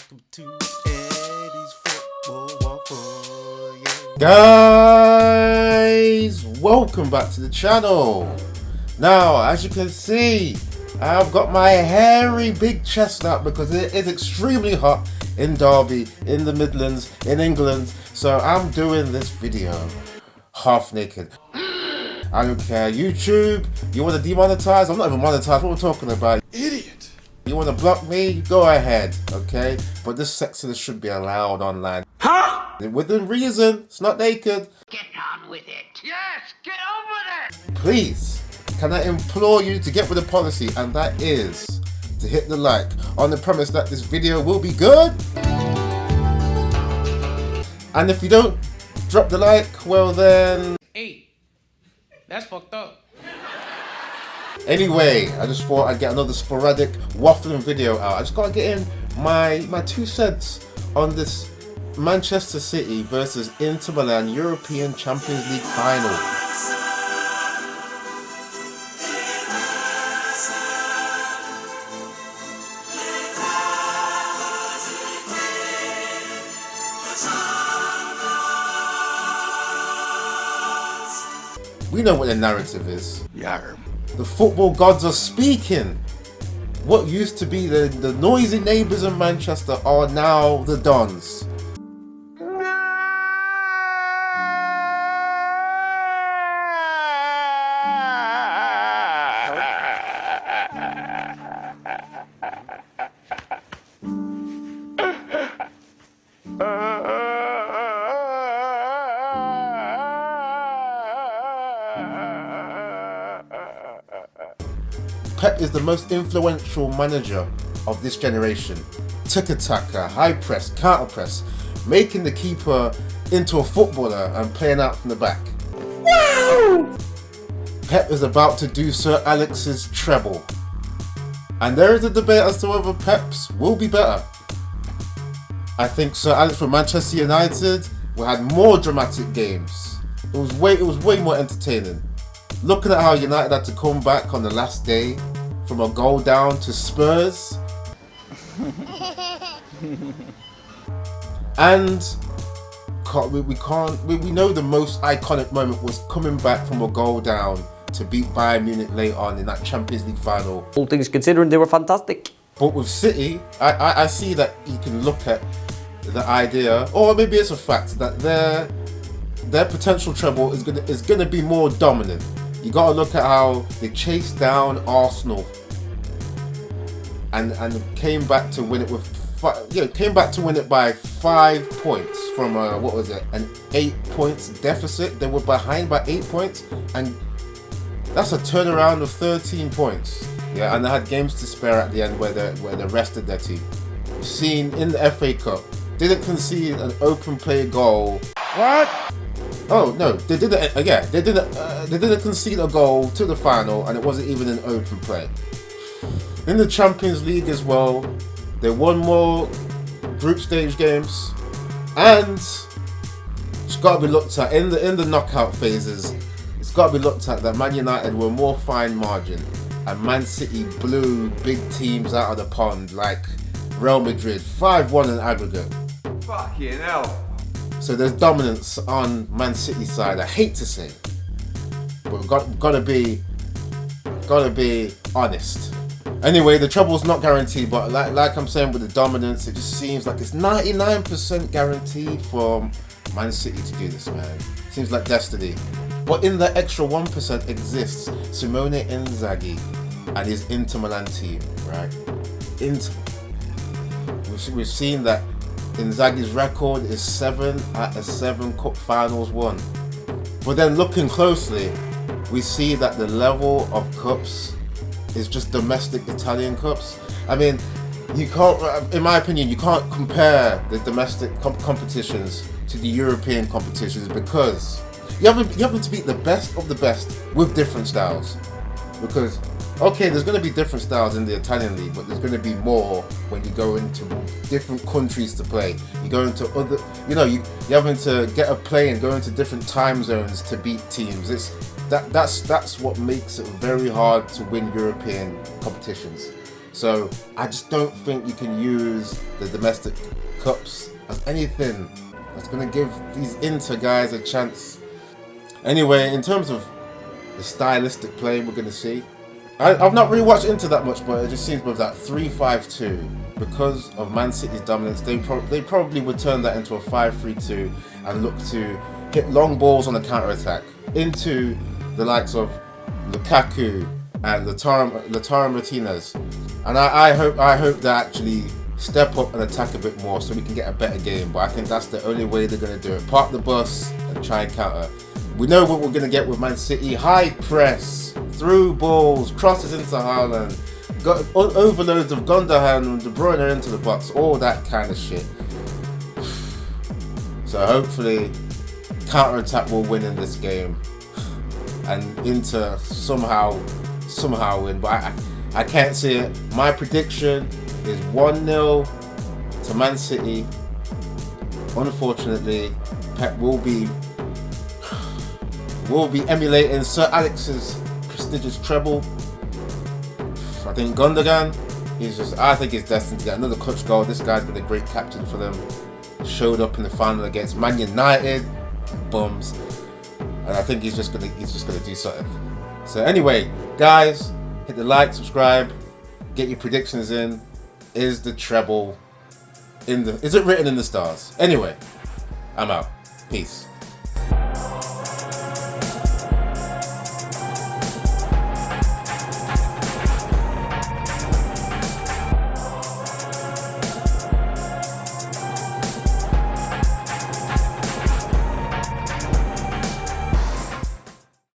Welcome to Eddie's Football Waffle. Yeah. Guys, welcome back to the channel. Now, as you can see, I've got my hairy big chest out because it is extremely hot in Derby, in the Midlands, in England. So I'm doing this video half naked. I don't care. YouTube, you want to demonetize? I'm not even monetized. What we're talking about? Idiot. You want to block me? Go ahead, okay? But this sexiness should be allowed online. Huh? Within reason. It's not naked. Get on with it. Yes, get on with it. Please, can I implore you to get with the policy, and that is to hit the like on the premise that this video will be good. And if you don't drop the like, well then... Hey, that's fucked up. Anyway, I just thought I'd get another sporadic waffling video out. I just gotta get in my 2 cents on this Manchester City versus Inter Milan European Champions League final. We know what the narrative is. Yarm. The football gods are speaking. What used to be the noisy neighbours in Manchester are now the dons. Pep is the most influential manager of this generation. Tiki-taka, high press, counter press, making the keeper into a footballer and playing out from the back. Wow! Pep is about to do Sir Alex's treble. And there is a debate as to whether Pep's will be better. I think Sir Alex from Manchester United had more dramatic games. It was way more entertaining. Looking at how United had to come back on the last day from a goal down to Spurs. And we know the most iconic moment was coming back from a goal down to beat Bayern Munich late on in that Champions League final. All things considering, they were fantastic. But with City, I see that you can look at the idea, or maybe it's a fact, that their potential treble is gonna be more dominant. You gotta look at how they chased down Arsenal and came back to win it with by 5 points from what was it, an 8 points deficit. They were behind by 8 points, and that's a turnaround of 13 points. Yeah, and they had games to spare at the end where they rested their team. Seen in the FA Cup, didn't concede an open play goal. What? Oh no, they didn't. They didn't concede a goal to the final, and it wasn't even an open play. In the Champions League as well, they won more group stage games, and it's got to be looked at in the knockout phases. It's got to be looked at that Man United were more fine margin, and Man City blew big teams out of the pond like Real Madrid, 5-1 in aggregate. Fucking hell. So there's dominance on Man City side. I hate to say, but we've gotta be honest. Anyway, the treble's not guaranteed, but like I'm saying with the dominance, it just seems like it's 99% guaranteed for Man City to do this, man. Seems like destiny. But in the extra 1% exists Simone Inzaghi and his Inter Milan team, right? We've seen that Inzaghi's record is 7 out of 7 cup finals won. But then looking closely, we see that the level of cups is just domestic Italian cups. I mean, you can't, in my opinion, you can't compare the domestic competitions to the European competitions because you have to beat the best of the best with different styles. Because okay, there's going to be different styles in the Italian league, but there's going to be more when you go into different countries to play. You go into other, you're having to get a plane, go into different time zones to beat teams. That's what makes it very hard to win European competitions. So I just don't think you can use the domestic cups as anything that's going to give these Inter guys a chance. Anyway, in terms of the stylistic play we're going to see, I've not really watched Inter that much, but it just seems with that 3-5-2, because of Man City's dominance, they probably would turn that into a 5-3-2 and look to hit long balls on the counter-attack into the likes of Lukaku and Lautaro Martinez. And I hope they actually step up and attack a bit more so we can get a better game. But I think that's the only way they're going to do it. Park the bus and try and counter. We know what we're going to get with Man City. High press, through balls, crosses into Haaland, overloads of Gundogan and De Bruyne into the box, all that kind of shit. So hopefully counter-attack will win in this game and Inter somehow win, but I can't see it. My prediction is 1-0 to Man City. Unfortunately, Pep will be emulating Sir Alex's prestigious treble. I think Gundogan I think he's destined to get another clutch goal. This guy's been a great captain for them. Showed up in the final against Man United, bums, and I think he's just gonna do something. So anyway, guys, hit the like, subscribe, get your predictions in. Is the treble is it written in the stars? Anyway, I'm out. Peace.